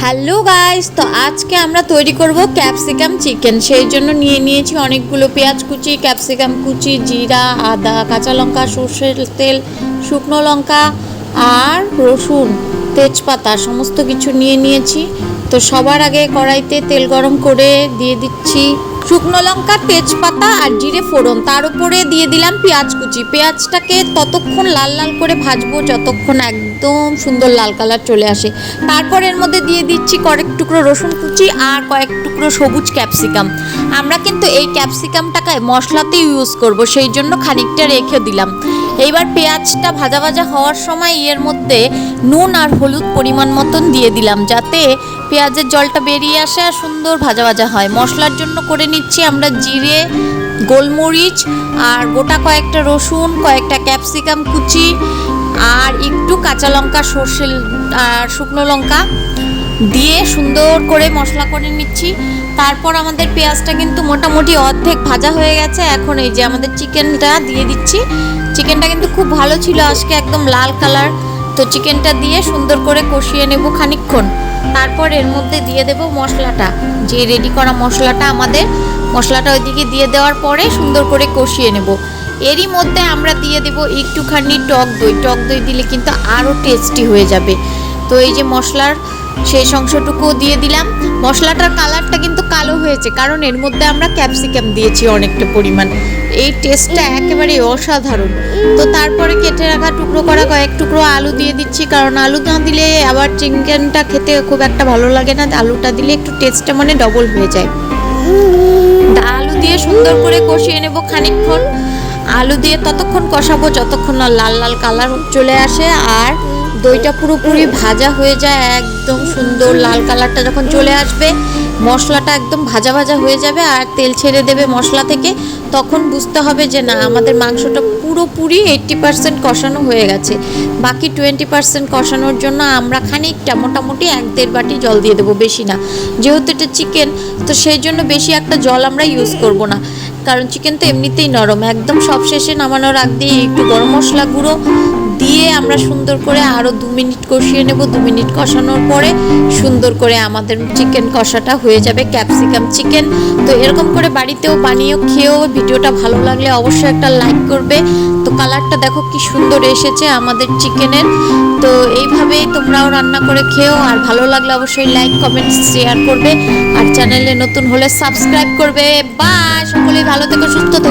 Hello guys, তো আজকে আমরা তৈরি করব ক্যাপসিকাম চিকেন। সেই জন্য নিয়ে নিয়েছি অনেকগুলো পেঁয়াজ কুচি, ক্যাপসিকাম কুচি, জিরা, আদা, কাঁচা লঙ্কা, সর্ষের তেল, শুকনো লঙ্কা আর রসুন, তেজপাতা সমস্ত কিছু নিয়ে নিয়েছি। তো সবার আগে কড়াইতে তেল গরম করে দিয়ে দিচ্ছি শুকনো লঙ্কা, তেজপাতা আর জিরে ফোড়ন। তার উপরে দিয়ে দিলাম পেঁয়াজ কুচি। পেঁয়াজটাকে ততক্ষণ লাল লাল করে ভাজবো যতক্ষণ একদম সুন্দর লাল কালার চলে আসে। তারপর এর মধ্যে দিয়ে দিচ্ছি কয়েক টুকরো রসুন কুচি আর কয়েক টুকরো সবুজ ক্যাপসিকাম। আমরা কিন্তু এই ক্যাপসিকামটাকে মশলাতে ইউজ করব, সেই জন্য খানিকটা রেখে দিলাম। এইবার পেঁয়াজটা ভাজা ভাজা হওয়ার সময় এর মধ্যে নুন আর হলুদ পরিমাণ মতন দিয়ে দিলাম, যাতে পেঁয়াজের জলটা বেরিয়ে আসে আর সুন্দর ভাজা ভাজা হয়। মশলার জন্য করে নিচ্ছি আমরা জিরে, গোলমরিচ আর গোটা কয়েকটা রসুন, কয়েকটা ক্যাপসিকাম কুচি আর একটু কাঁচা লঙ্কা, সর্ষে আর শুকনো লঙ্কা দিয়ে সুন্দর করে মশলা করে নিচ্ছি। তারপর আমাদের পেঁয়াজটা কিন্তু মোটামুটি অর্ধেক ভাজা হয়ে গেছে। এখন এই যে আমাদের চিকেনটা দিয়ে দিচ্ছি। চিকেনটা কিন্তু খুব ভালো ছিল আজকে, একদম লাল কালার। তো চিকেনটা দিয়ে সুন্দর করে কষিয়ে নেব খানিকক্ষণ। তারপর এর মধ্যে দিয়ে দেব মশলাটা, যে রেডি করা মশলাটা আমাদের, মশলাটা ওইদিকে দিয়ে দেওয়ার পরে সুন্দর করে কষিয়ে নেব। এরই মধ্যে আমরা দিয়ে দেব একটুখানি টক দই। টক দই দিলে কিন্তু আরও টেস্টি হয়ে যাবে। তো এই যে মশলার সেই অংশটুকুও দিয়ে দিলাম। মশলাটার কালারটা কিন্তু কালো হয়েছে, কারণ এর মধ্যে আমরা ক্যাপসিকাম দিয়েছি অনেকটা পরিমাণ। এই টেস্টটা একেবারে অসাধারণ। তো তারপরে কেটে রাখা টুকরো করা কয়েক টুকরো আলু দিয়ে দিচ্ছি, কারণ আলু না দিলে আবার চিকেনটা খেতে খুব একটা ভালো লাগে না। আলুটা দিলে একটু টেস্টটা মানে ডবল হয়ে যায়। আলু দিয়ে সুন্দর করে কষিয়ে নেব খানিকক্ষণ। আলু দিয়ে ততক্ষণ কষাবো যতক্ষণ না লাল লাল কালার চলে আসে আর দইটা পুরোপুরি ভাজা হয়ে যায়। একদম সুন্দর লাল কালারটা যখন চলে আসবে, মশলাটা একদম ভাজা ভাজা হয়ে যাবে আর তেল ছেড়ে দেবে মশলা থেকে, তখন বুঝতে হবে যে না, আমাদের মাংসটা পুরোপুরি 80% কষানো হয়ে গেছে। বাকি 20% কষানোর জন্য আমরা খানিকটা মোটামুটি 1-1.5 বাটি জল দিয়ে দেবো, বেশি না। যেহেতু এটা চিকেন, তো সেই জন্য বেশি একটা জল আমরা ইউজ করব না, কারণ চিকেন তো এমনিতেই নরম। একদম সব শেষে নামানোর আগ দিয়ে একটু গরম মশলা গুঁড়ো দিয়ে আমরা সুন্দর করে আরও 2 মিনিট কষিয়ে নেব। 2 মিনিট কষানোর পরে সুন্দর করে আমাদের চিকেন কষাটা হয়ে যাবে ক্যাপসিকাম চিকেন। তো এরকম করে বাড়িতেও বানিয়েও খেয়েও। ভিডিওটা ভালো লাগলে অবশ্যই একটা লাইক করবে। তো কালারটা দেখো কি সুন্দর এসেছে আমাদের চিকেনের। তো এইভাবেই তোমরাও রান্না করে খেও, আর ভালো লাগলে অবশ্যই লাইক, কমেন্ট, শেয়ার করবে, আর চ্যানেলে নতুন হলে সাবস্ক্রাইব করবে। বাই, সকলেই ভালো থেকো, সুস্থ থেকো।